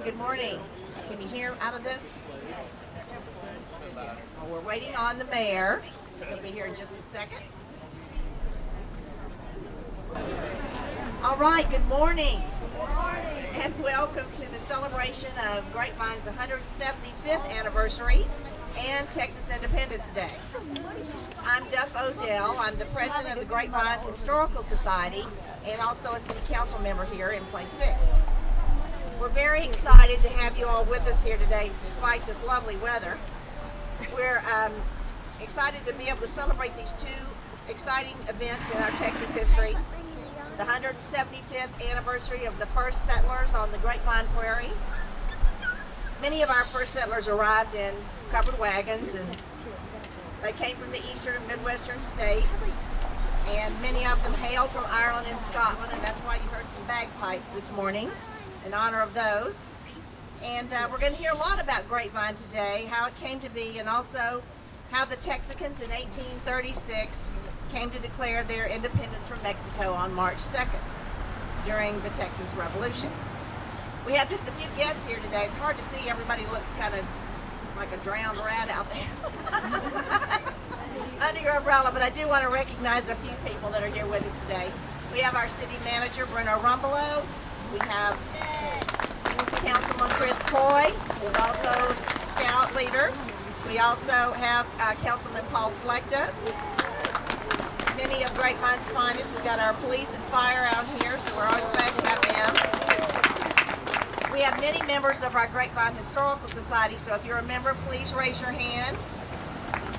Good morning. Can you hear out of this? Well, we're waiting on the mayor. He'll be here in just a second. All right, good morning. Good morning. And welcome to the celebration of Grapevine's 175th anniversary and Texas Independence Day. I'm Duff Odell. I'm the president of the Grapevine Historical Society and also a city council member here in Place 6. We're very excited to have you all with us here today despite this lovely weather. We're excited to be able to celebrate these two exciting events in our Texas history. The 175th anniversary of the first settlers on the Grapevine Prairie. Many of our first settlers arrived in covered wagons, and they came from the eastern and midwestern states, and many of them hailed from Ireland and Scotland, and that's why you heard some bagpipes this morning in honor of those. And we're going to hear a lot about Grapevine today, how it came to be, and also how the Texicans in 1836 came to declare their independence from Mexico on March 2nd during the Texas Revolution. We have just a few guests here today. It's hard to see. Everybody looks kind of like a drowned rat out there under your umbrella, but I do want to recognize a few people that are here with us today. We have our city manager, Bruno Rumbelow. We have Councilman Chris Coy, who is also Scout leader. We also have Councilman Paul Slechta. Many of Grapevine's finest. We've got our police and fire out here, so we're always glad to have them. We have many members of our Grapevine Historical Society, so if you're a member, please raise your hand.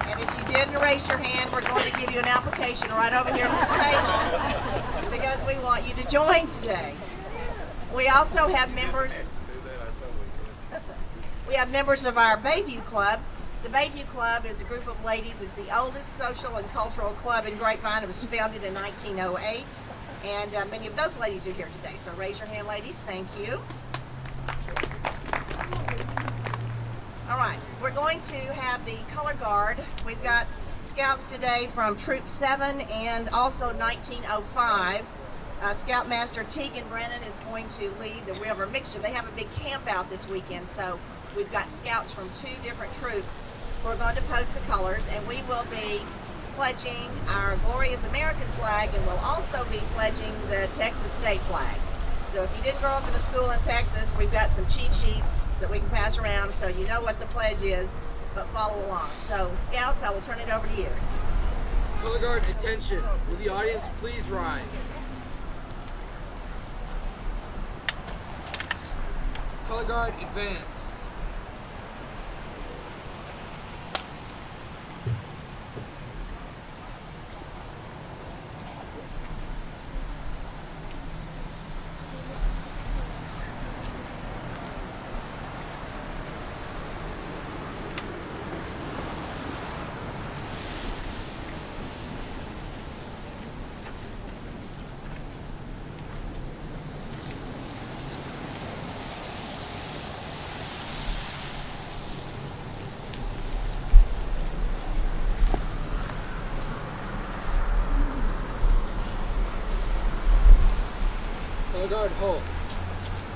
And if you didn't raise your hand, we're going to give you an application right over here at this table because we want you to join today. We also have members. We have members of our Bayview Club. The Bayview Club is a group of ladies. It's the oldest social and cultural club in Grapevine. It was founded in 1908, and many of those ladies are here today. So raise your hand, ladies. Thank you. All right, we're going to have the color guard. We've got scouts today from Troop 7 and also 1905. Scoutmaster Tegan Brennan is going to lead the river mixture. They have a big camp out this weekend, so we've got scouts from 2 different troops. We're going to post the colors, and we will be pledging our glorious American flag, and we'll also be pledging the Texas state flag. So if you didn't grow up in a school in Texas, we've got some cheat sheets that we can pass around so you know what the pledge is, but follow along. So Scouts, I will turn it over to you. Color guard, attention. Will the audience please rise? Color guard, advance. Color guard, halt.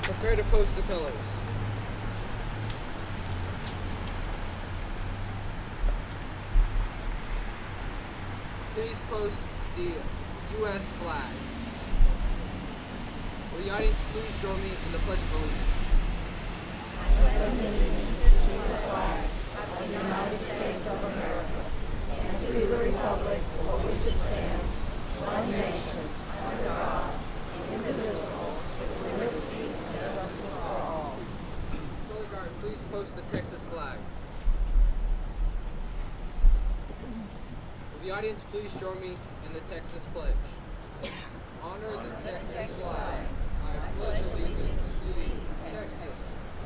Prepare to post the colors. Please post the U.S. flag. Will the audience please join me in the Pledge of Allegiance? Color guard, please post the Texas flag. Will the audience please join me in the Texas pledge? Honor the Texas flag. I pledge allegiance to Texas,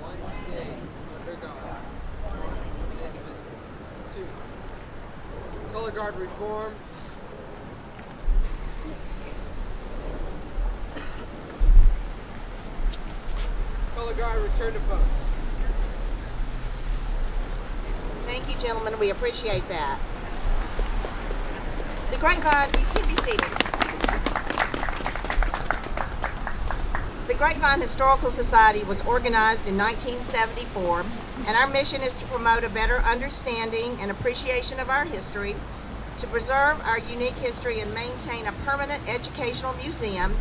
one state, under God, one indivisible. 2. Color guard reform. Color guard return to post. Thank you, gentlemen. We appreciate that. The Grapevine, you can be seated. The Grapevine Historical Society was organized in 1974, and our mission is to promote a better understanding and appreciation of our history, to preserve our unique history and maintain a permanent educational museum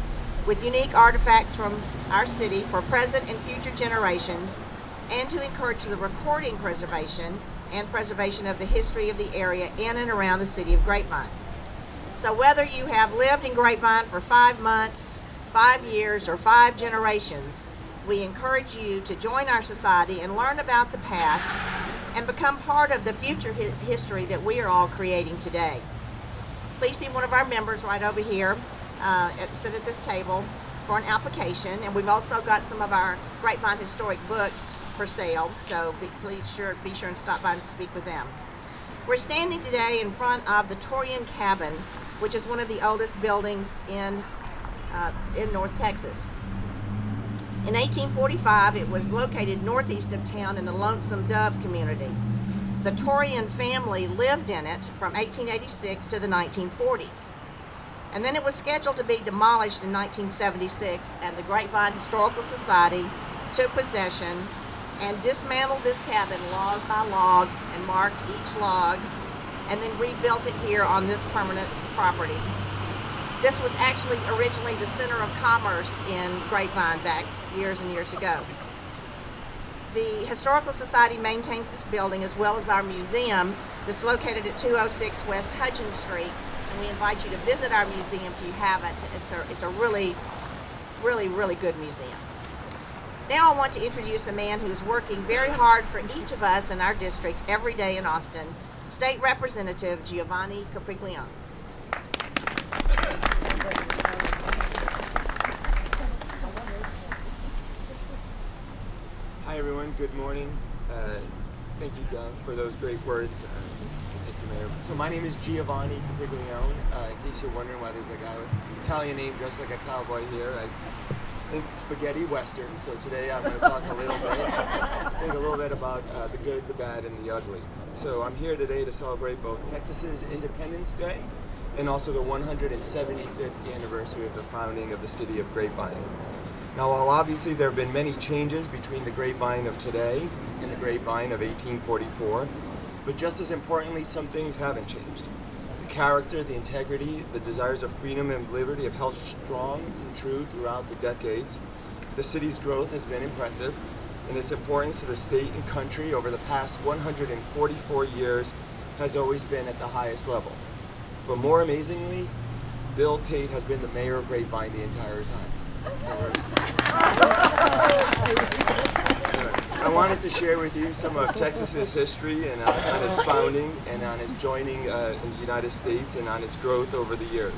with unique artifacts from our city for present and future generations, and to encourage the recording preservation of the history of the area in and around the city of Grapevine. So whether you have lived in Grapevine for 5 months, 5 years, or 5 generations, we encourage you to join our society and learn about the past and become part of the future history that we are all creating today. Please see one of our members right over here sit at this table for an application, and we've also got some of our Grapevine historic books for sale, so be sure and stop by and speak with them. We're standing today in front of the Torian Cabin, which is one of the oldest buildings in North Texas. In 1845, it was located northeast of town in the Lonesome Dove community. The Torian family lived in it from 1886 to the 1940s. And then it was scheduled to be demolished in 1976, and the Grapevine Historical Society took possession and dismantled this cabin log by log and marked each log, and then rebuilt it here on this permanent property. This was actually originally the center of commerce in Grapevine back years and years ago. The Historical Society maintains this building as well as our museum that's located at 206 West Hudgens Street, and we invite you to visit our museum if you haven't. It's a really good museum. Now I want to introduce a man who's working very hard for each of us in our district every day in Austin, State Representative Giovanni Capriglione. Hi everyone, good morning. Thank you, John, for those great words. Thank you, Mayor. So my name is Giovanni Capriglione. In case you're wondering why there's a guy with an Italian name dressed like a cowboy here, I think spaghetti western. So today I'm going to talk a little bit about the good, the bad, and the ugly. So I'm here today to celebrate both Texas's Independence Day and also the 175th anniversary of the founding of the city of Grapevine. Now, while obviously there have been many changes between the Grapevine of today and the Grapevine of 1844, but just as importantly, some things haven't changed. The character, the integrity, the desires of freedom and liberty have held strong and true throughout the decades. The city's growth has been impressive, and its importance to the state and country over the past 144 years has always been at the highest level. But more amazingly, Bill Tate has been the mayor of Grapevine the entire time. I wanted to share with you some of Texas's history and on its founding and on its joining in the United States and on its growth over the years.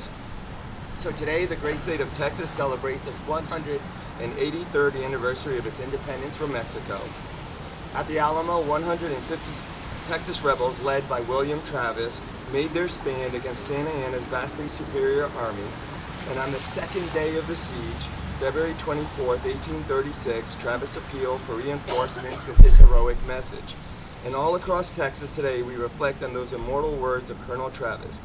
So today, the great state of Texas celebrates its 183rd anniversary of its independence from Mexico. At the Alamo, 150 Texas rebels led by William Travis made their stand against Santa Anna's vastly superior army, and on the second day of the siege, February 24th, 1836, Travis appealed for reinforcements with his heroic message. And all across Texas today, we reflect on those immortal words of Colonel Travis.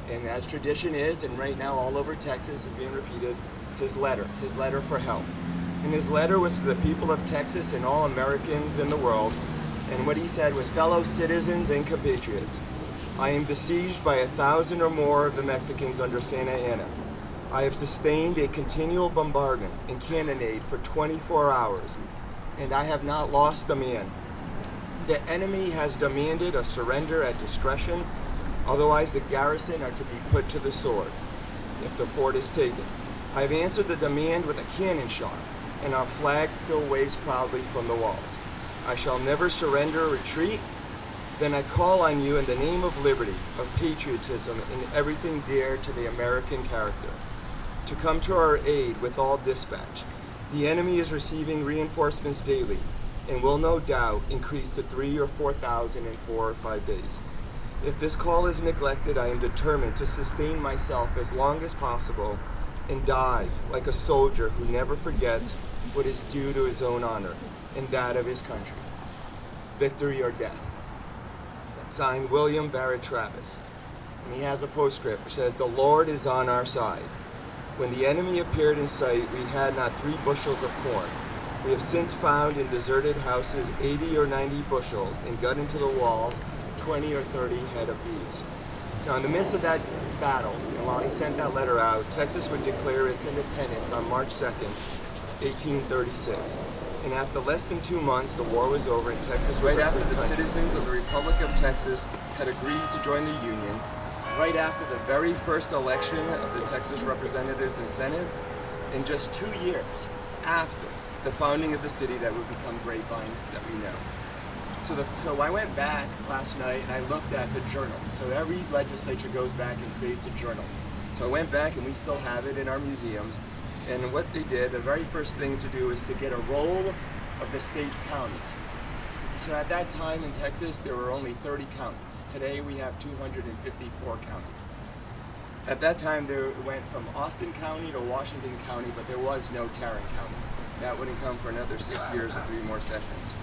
And as tradition is, and right now all over Texas is being repeated, his letter for help. And his letter was to the people of Texas and all Americans in the world. And what he said was, fellow citizens and compatriots, I am besieged by 1,000 or more of the Mexicans under Santa Anna. I have sustained a continual bombardment and cannonade for 24 hours, and I have not lost a man. The enemy has demanded a surrender at discretion, otherwise the garrison are to be put to the sword if the fort is taken. I have answered the demand with a cannon shot, and our flag still waves proudly from the walls. I shall never surrender or retreat. Then I call on you in the name of liberty, of patriotism, and everything dear to the American character, to come to our aid with all dispatch. The enemy is receiving reinforcements daily, and will no doubt increase to 3,000 or 4,000 in 4 or 5 days. If this call is neglected, I am determined to sustain myself as long as possible and die like a soldier who never forgets what is due to his own honor and that of his country. Victory or death. That's signed William Barrett Travis. And he has a postscript which says, "The Lord is on our side. When the enemy appeared in sight, we had not 3 bushels of corn. We have since found in deserted houses 80 or 90 bushels, and got into the walls 20 or 30 head of beeves." So in the midst of that battle, and while he sent that letter out, Texas would declare its independence on March 2nd, 1836. And after less than 2 months, the war was over and Texas was right after the citizens of the Republic of Texas had agreed to join the Union, right after the very first election of the Texas Representatives and Senate, in just 2 years after the founding of the city that would become Grapevine that we know. So I went back last night and I looked at the journal. So every legislature goes back and creates a journal. So I went back and we still have it in our museums. And what they did, the very first thing to do is to get a roll of the state's counties. So at that time in Texas, there were only 30 counties. Today we have 254 counties. At that time, it went from Austin County to Washington County, but there was no Tarrant County. That wouldn't come for another 6 years or 3 more sessions.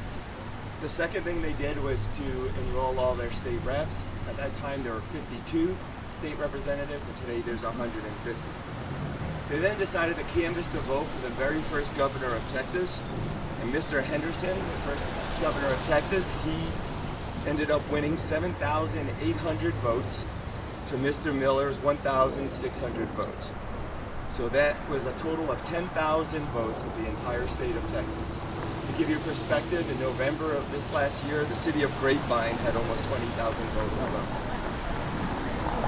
The second thing they did was to enroll all their state reps. At that time, there were 52 state representatives, and today there's 150. They then decided to canvass the vote for the very first governor of Texas, and Mr. Henderson, the first governor of Texas, he ended up winning 7,800 votes to Mr. Miller's 1,600 votes. So that was a total of 10,000 votes of the entire state of Texas. To give you perspective, in November of this last year, the city of Grapevine had almost 20,000 votes alone.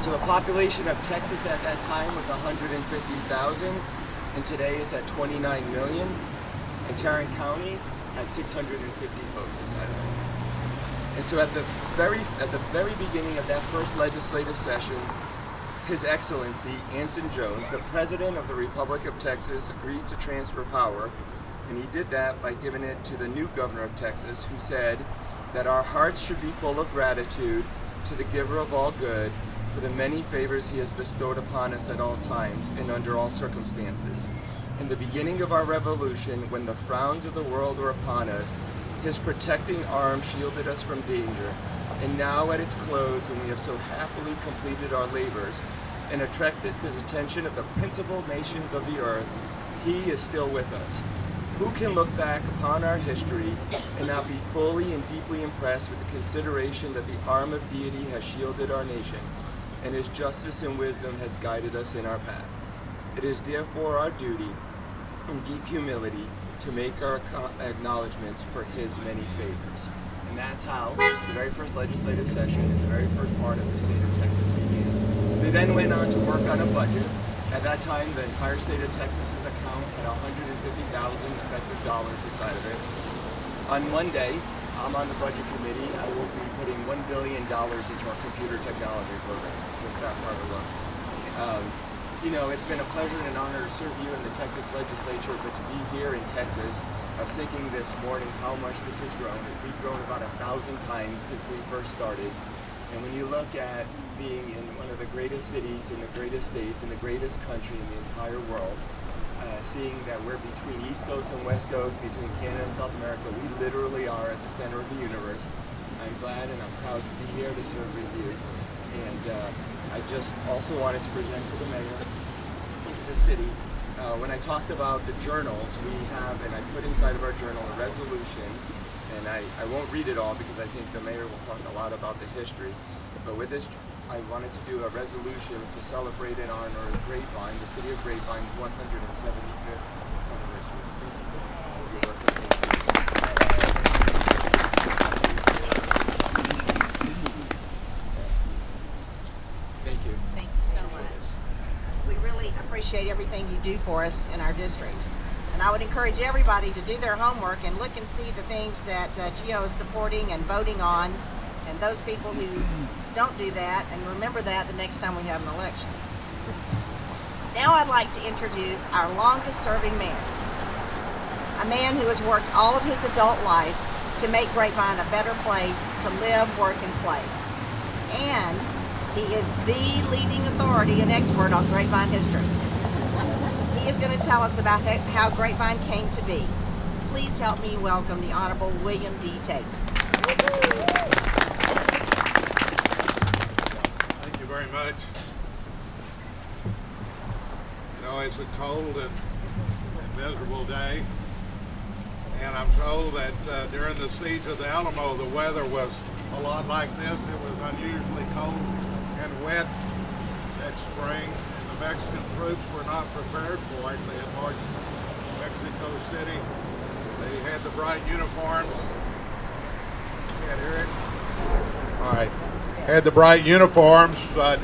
So the population of Texas at that time was 150,000, and today it's at 29 million. And Tarrant County had 650 folks inside of it. And so at the very beginning of that first legislative session, His Excellency Anson Jones, the President of the Republic of Texas, agreed to transfer power. And he did that by giving it to the new governor of Texas, who said that our hearts should be full of gratitude to the giver of all good for the many favors he has bestowed upon us at all times and under all circumstances. In the beginning of our revolution, when the frowns of the world were upon us, his protecting arm shielded us from danger. And now at its close, when we have so happily completed our labors and attracted the attention of the principal nations of the earth, he is still with us. Who can look back upon our history and not be fully and deeply impressed with the consideration that the arm of deity has shielded our nation, and his justice and wisdom has guided us in our path? It is therefore our duty, in deep humility, to make our acknowledgments for his many favors. And that's how the very first legislative session in the very first part of the state of Texas began. They then went on to work on a budget. At that time, the entire state of Texas's account had 150,000 effective dollars inside of it. On Monday, I'm on the budget committee. I will be putting $1 billion into our computer technology programs, just that part alone. You know, it's been a pleasure and an honor to serve you in the Texas legislature, but to be here in Texas, I was thinking this morning how much this has grown. We've grown about 1,000 times since we first started. And when you look at being in one of the greatest cities in the greatest states in the greatest country in the entire world, seeing that we're between East Coast and West Coast, between Canada and South America, we literally are at the center of the universe. I'm glad and I'm proud to be here to serve with you. And I just also wanted to present to the mayor and to the city. When I talked about the journals, we have, and I put inside of our journal a resolution And I won't read it all because I think the mayor will talk a lot about the history. But with this, I wanted to do a resolution to celebrate and honor Grapevine, the city of Grapevine, 175th anniversary. You're welcome. Thank you. Thank you so much. We really appreciate everything you do for us in our district. And I would encourage everybody to do their homework and look and see the things that Geo is supporting and voting on, and those people who don't do that, and remember that the next time we have an election. Now I'd like to introduce our longest serving mayor, a man who has worked all of his adult life to make Grapevine a better place to live, work, and play. And he is the leading authority and expert on Grapevine history. He is going to tell us about how Grapevine came to be. Please help me welcome the Honorable William D. Tate. Thank you very much. You know, it's a cold and miserable day, and I'm told that during the siege of the Alamo, the weather was a lot like this. It was unusually cold and wet that spring, and the Mexican troops were not prepared for it. They had marched to Mexico City. They had the bright uniforms. Can't hear it? All right. Had the bright uniforms, but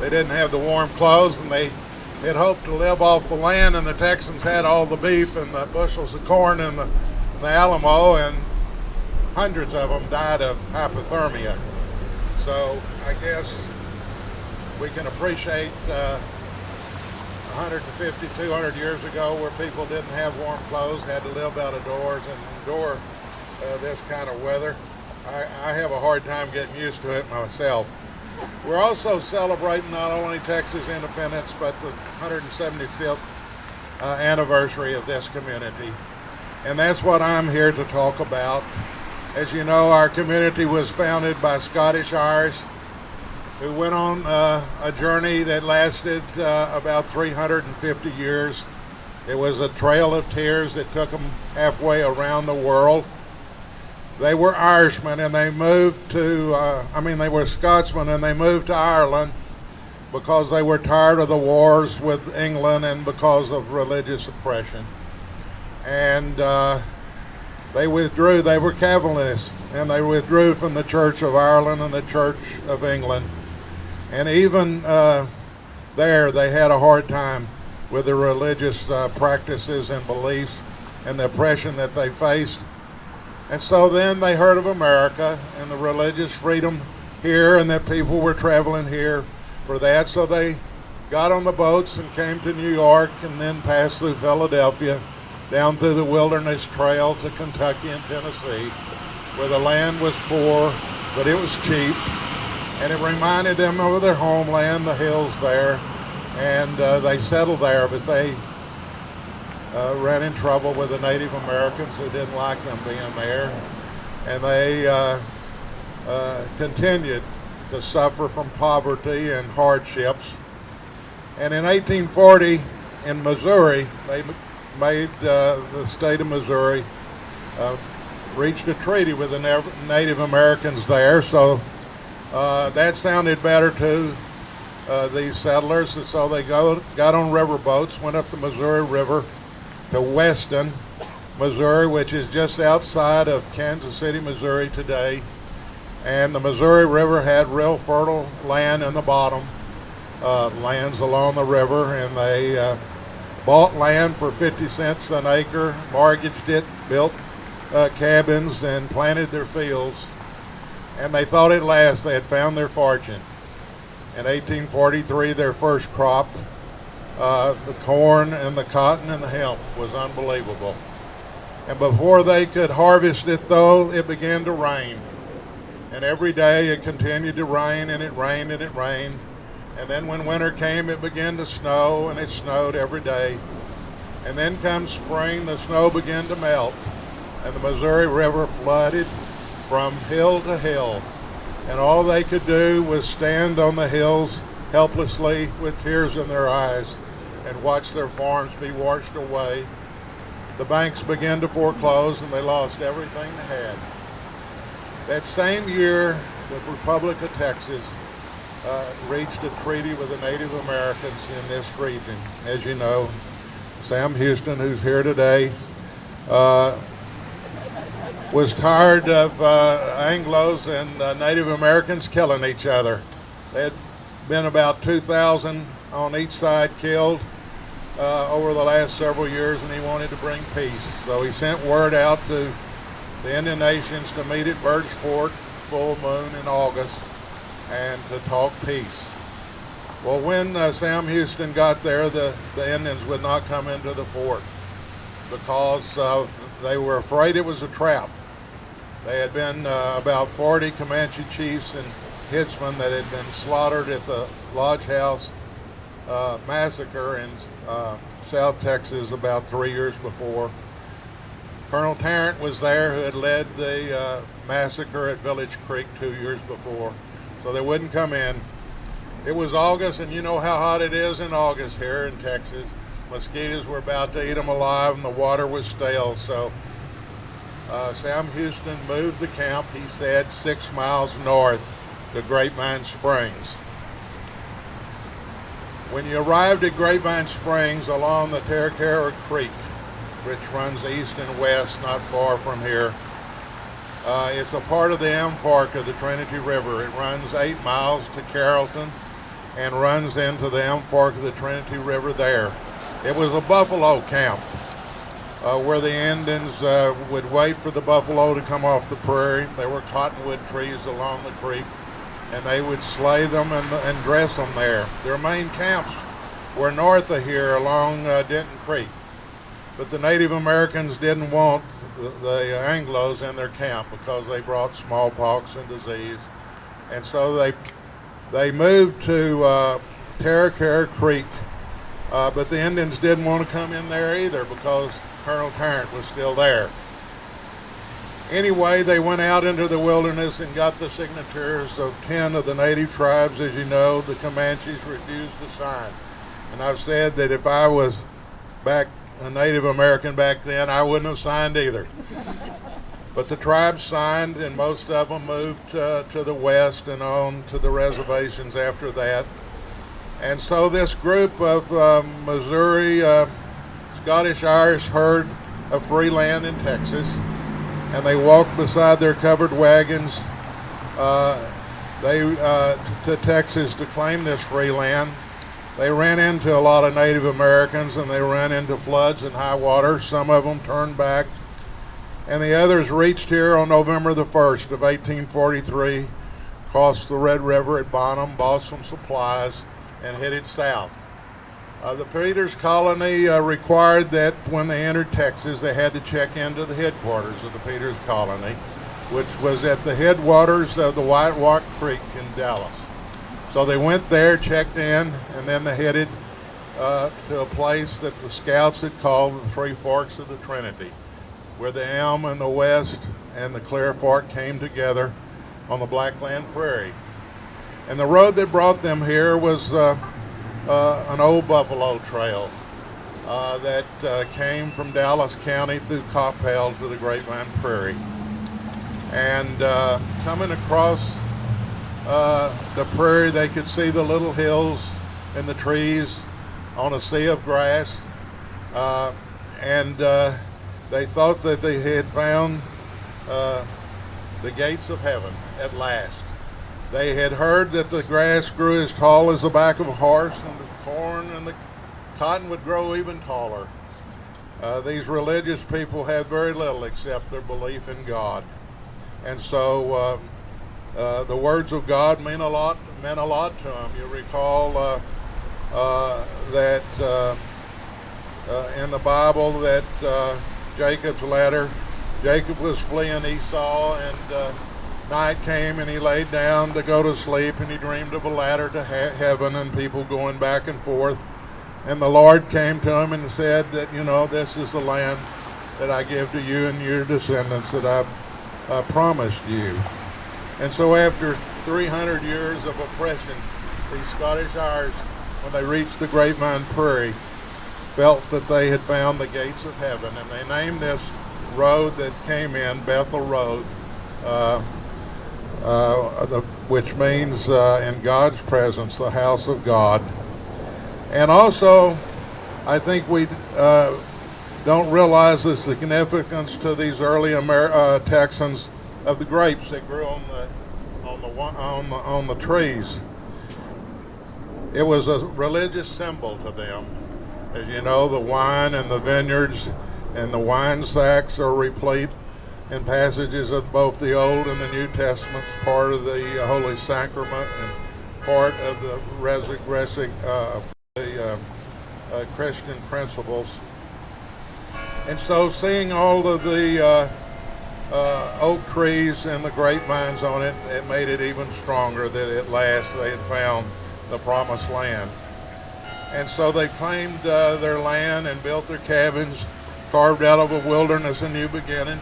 they didn't have the warm clothes, and they had hoped to live off the land, and the Texans had all the beef and the bushels of corn in the Alamo, and hundreds of them died of hypothermia. So I guess we can appreciate 150, 200 years ago where people didn't have warm clothes, had to live out of doors and endure this kind of weather. I have a hard time getting used to it myself. We're also celebrating not only Texas independence, but the 175th anniversary of this community. And that's what I'm here to talk about. As you know, our community was founded by Scottish Irish who went on a journey that lasted about 350 years. It was a trail of tears that took them halfway around the world. They were Irishmen, and they moved to, they were Scotsmen, and they moved to Ireland because they were tired of the wars with England and because of religious oppression. And they withdrew. They were Calvinists, and they withdrew from the Church of Ireland and the Church of England. And even there, they had a hard time with the religious practices and beliefs and the oppression that they faced. And so then they heard of America and the religious freedom here, and that people were traveling here for that. So they got on the boats and came to New York, and then passed through Philadelphia, down through the Wilderness Trail to Kentucky and Tennessee, where the land was poor, but it was cheap. And it reminded them of their homeland, the hills there. And they settled there, but they ran in trouble with the Native Americans who didn't like them being there. And they continued to suffer from poverty and hardships. And in 1840, in Missouri, they made the state of Missouri reached a treaty with the Native Americans there. So that sounded better to these settlers, and so they got on river boats, went up the Missouri River to Weston, Missouri, which is just outside of Kansas City, Missouri today. And the Missouri River had real fertile land in the bottom, lands along the river, and they bought land for 50 cents an acre, mortgaged it, built cabins, and planted their fields. And they thought at last they had found their fortune. In 1843, their first crop, the corn and the cotton and the hemp, was unbelievable. And before they could harvest it, though, it began to rain. And every day it continued to rain, and it rained, and it rained. And then when winter came, it began to snow, and it snowed every day. And then come spring, the snow began to melt, and the Missouri River flooded from hill to hill. And all they could do was stand on the hills helplessly with tears in their eyes and watch their farms be washed away. the banks began to foreclose and they lost everything they had. That same year, the Republic of Texas reached a treaty with the Native Americans in this region. As you know, Sam Houston, who's here today, was tired of Anglos and Native Americans killing each other. There had been about 2,000 on each side killed over the last several years, and he wanted to bring peace. So he sent word out to the Indian nations to meet at Birch Fort, full moon in August, and to talk peace. Well, when Sam Houston got there, the Indians would not come into the fort because they were afraid it was a trap. There had been about 40 Comanche chiefs and headsmen that had been slaughtered at the Lodge House massacre in South Texas about 3 years before. Colonel Tarrant was there, who had led the massacre at Village Creek 2 years before, so they wouldn't come in. It was August, and you know how hot it is in August here in Texas. Mosquitoes were about to eat them alive, and the water was stale, so Sam Houston moved the camp, he said, 6 miles north to Grapevine Springs. When you arrived at Grapevine Springs along the Tarracara Creek, which runs east and west not far from here, it's a part of the M Fork of the Trinity River. It runs 8 miles to Carrollton and runs into the M Fork of the Trinity River there. It was a buffalo camp where the Indians would wait for the buffalo to come off the prairie. There were cottonwood trees along the creek, and they would slay them and dress them there. Their main camps were north of here along Denton Creek, but the Native Americans didn't want the Anglos in their camp because they brought smallpox and disease, and so they moved to Tarracara Creek, but the Indians didn't want to come in there either because Colonel Tarrant was still there. Anyway, they went out into the wilderness and got the signatures of 10 of the native tribes. As you know, the Comanches refused to sign. And I've said that if I was a Native American back then, I wouldn't have signed either. But the tribes signed, and most of them moved to the west and on to the reservations after that. And so this group of Missouri, Scottish-Irish heard of free land in Texas, and they walked beside their covered wagons to Texas to claim this free land. They ran into a lot of Native Americans, and they ran into floods and high water. Some of them turned back, and the others reached here on November the 1st of 1843, crossed the Red River at Bonham, bought some supplies, and headed south. The Peters colony required that when they entered Texas, they had to check into the headquarters of the Peters colony, which was at the headwaters of the White Rock Creek in Dallas. So they went there, checked in, and then they headed to a place that the scouts had called the Three Forks of the Trinity, where the Elm and the West and the Clear Fork came together on the Blackland Prairie. And the road that brought them here was an old buffalo trail that came from Dallas County through Coppell to the Grapevine Prairie. And coming across the prairie, they could see the little hills and the trees on a sea of grass. And they thought that they had found the gates of heaven at last. They had heard that the grass grew as tall as the back of a horse, and the corn and the cotton would grow even taller. These religious people had very little except their belief in God. And so the words of God meant a lot to them. You recall that in the Bible that Jacob's ladder, Jacob was fleeing Esau, and night came and he laid down to go to sleep, and he dreamed of a ladder to heaven and people going back and forth. And the Lord came to him and said that, you know, this is the land that I give to you and your descendants that I've promised you. And so after 300 years of oppression, these Scottish Irish, when they reached the Grapevine Prairie, felt that they had found the gates of heaven, and they named this road that came in Bethel Road, which means in God's presence, the house of God. And also, I think we don't realize the significance to these early Texans of the grapes that grew on the trees. It was a religious symbol to them. As you know, the wine and the vineyards and the wine sacks are replete in passages of both the Old and the New Testaments, part of the Holy Sacrament and part of the resurrection, Christian principles. And so seeing all of the oak trees and the grapevines on it, it made it even stronger that at last they had found the promised land. And so they claimed their land and built their cabins, carved out of a wilderness a new beginning.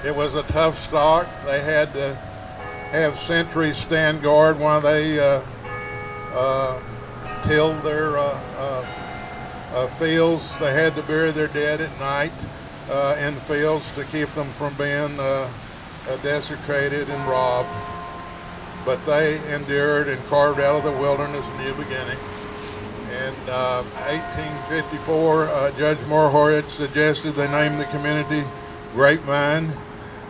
It was a tough start. They had to have sentries stand guard while they tilled their fields. They had to bury their dead at night in fields to keep them from being desecrated and robbed. But they endured and carved out of the wilderness a new beginning. In 1854, Judge Moore suggested they name the community Grapevine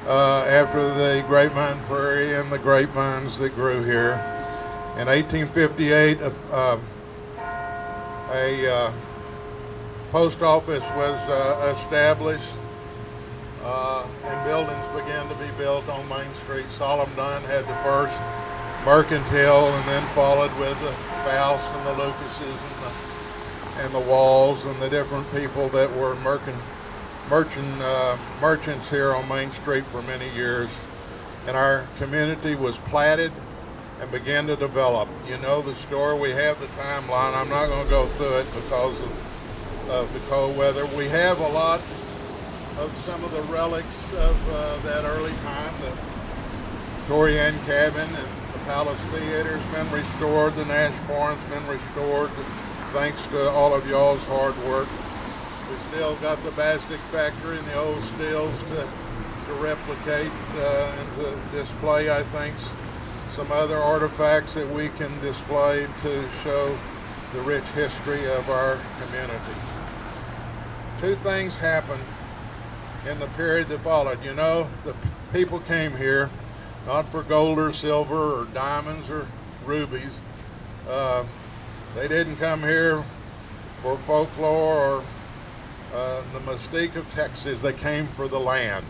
after the grapevine prairie and the grapevines that grew here. In 1858, a post office was established and buildings began to be built on Main Street. Solomon Dunn had the first mercantile, and then followed with the Faust and the Lucases and the Walls and the different people that were merchants here on Main Street for many years. And our community was platted and began to develop. You know the story. We have the timeline. I'm not going to go through it because of the cold weather. We have a lot of some of the relics of that early time. The Victorian cabin and the Palace Theater has been restored. The Nash Farm's been restored thanks to all of y'all's hard work. We still got the Bastic factory and the old stills to replicate and to display, I think, some other artifacts that we can display to show the rich history of our community. Two things happened in the period that followed. You know, the people came here not for gold or silver or diamonds or rubies. They didn't come here for folklore or the mystique of Texas. They came for the land.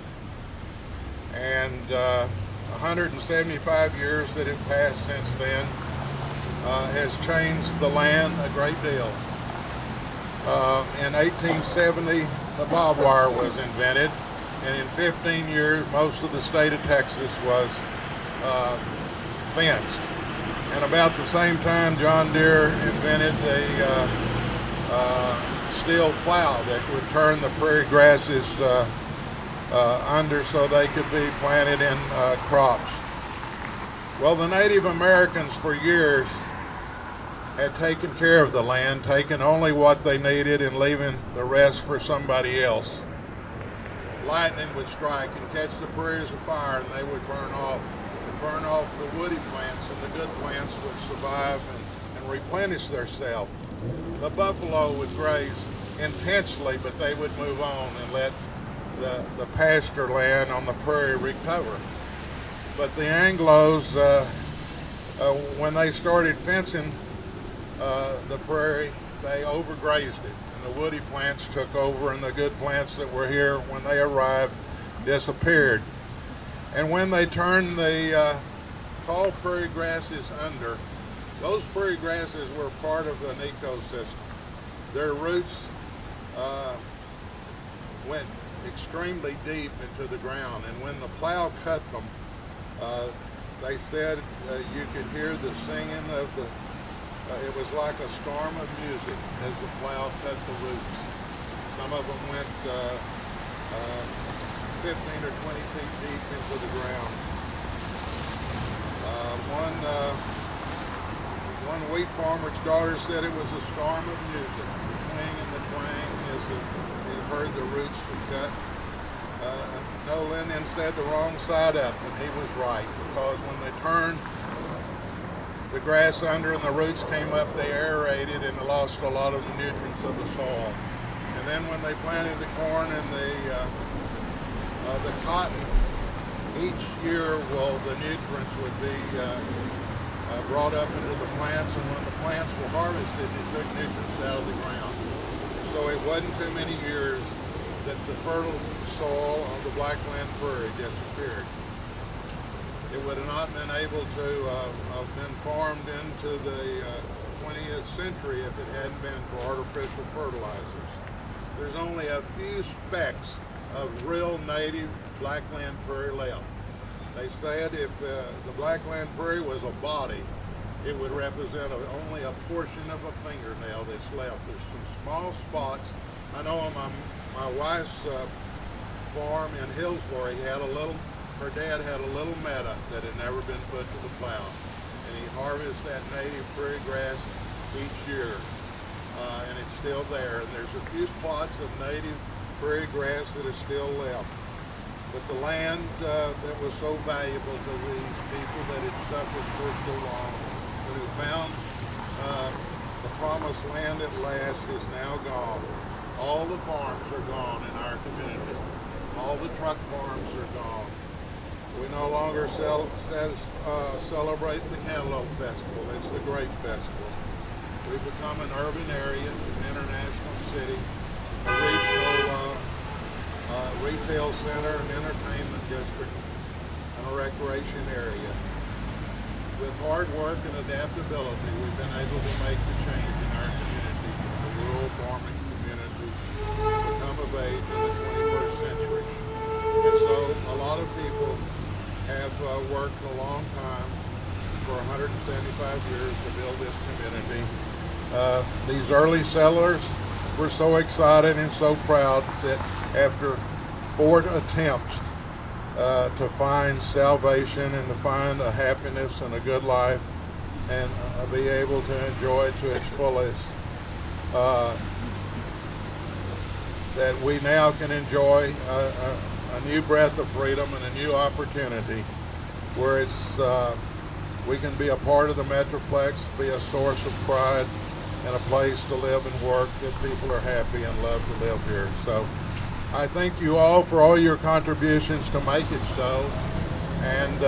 And 175 years that have passed since then has changed the land a great deal. In 1870, the barbed wire was invented, and in 15 years, most of the state of Texas was fenced. And about the same time, John Deere invented the steel plow that would turn the prairie grasses under so they could be planted in crops. Well, the Native Americans for years had taken care of the land, taking only what they needed and leaving the rest for somebody else. Lightning would strike and catch the prairies afire, and they would burn off the woody plants, and the good plants would survive and replenish themselves. The buffalo would graze intensely, but they would move on and let the pasture land on the prairie recover. But the Anglos, when they started fencing the prairie, they overgrazed it, and the woody plants took over, and the good plants that were here when they arrived disappeared. And when they turned the tall prairie grasses under, those prairie grasses were part of an ecosystem. Their roots went extremely deep into the ground, and when the plow cut them, they said you could hear the singing of the, it was like a storm of music as the plow cut the roots. Some of them went 15 or 20 feet deep into the ground. One wheat farmer's daughter said it was a storm of music, the twang and the twang he heard the roots were cut. Nolan then said the wrong side up, and he was right, because when they turned the grass under and the roots came up, they aerated and lost a lot of the nutrients of the soil. And then when they planted the corn and the cotton, each year, well, the nutrients would be brought up into the plants, and when the plants were harvested, they took nutrients out of the ground. So it wasn't too many years that the fertile soil of the Blackland Prairie disappeared. It would have not been able to have been farmed into the 20th century if it hadn't been for artificial fertilizers. There's only a few specks of real native Blackland Prairie left. They said if the Blackland Prairie was a body, it would represent only a portion of a fingernail that's left. There's some small spots. I know on my wife's farm in Hillsborough, her dad had a little meadow that had never been put to the plow. And he harvests that native prairie grass each year. And it's still there. And there's a few plots of native prairie grass that are still left. But the land that was so valuable to these people that had suffered for so long, and who found the promised land at last, is now gone. All the farms are gone in our community. All the truck farms are gone. We no longer celebrate the Cantaloupe Festival. It's the Grape Festival. We've become an urban area, an international city, a regional retail center, an entertainment district, and a recreation area. With hard work and adaptability, we've been able to make the change in our community from a rural farming community to come of age in the 21st century. And so a lot of people have worked a long time, for 175 years, to build this community. These early settlers were so excited and so proud that after 4 attempts to find salvation and to find a happiness and a good life and be able to enjoy it to its fullest, that we now can enjoy a new breath of freedom and a new opportunity where we can be a part of the Metroplex, be a source of pride, and a place to live and work that people are happy and love to live here. So I thank you all for all your contributions to make it so. And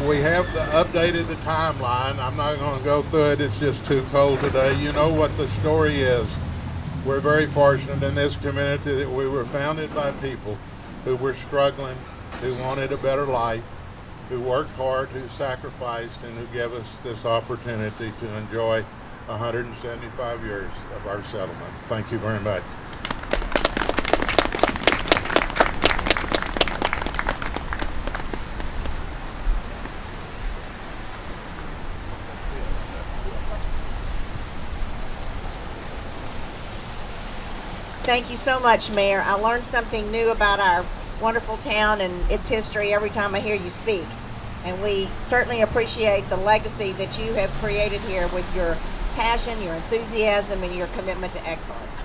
we have updated the timeline. I'm not going to go through it. It's just too cold today. You know what the story is. We're very fortunate in this community that we were founded by people who were struggling, who wanted a better life, who worked hard, who sacrificed, and who gave us this opportunity to enjoy 175 years of our settlement. Thank you very much. Thank you so much, Mayor. I learned something new about our wonderful town and its history every time I hear you speak. And we certainly appreciate the legacy that you have created here with your passion, your enthusiasm, and your commitment to excellence.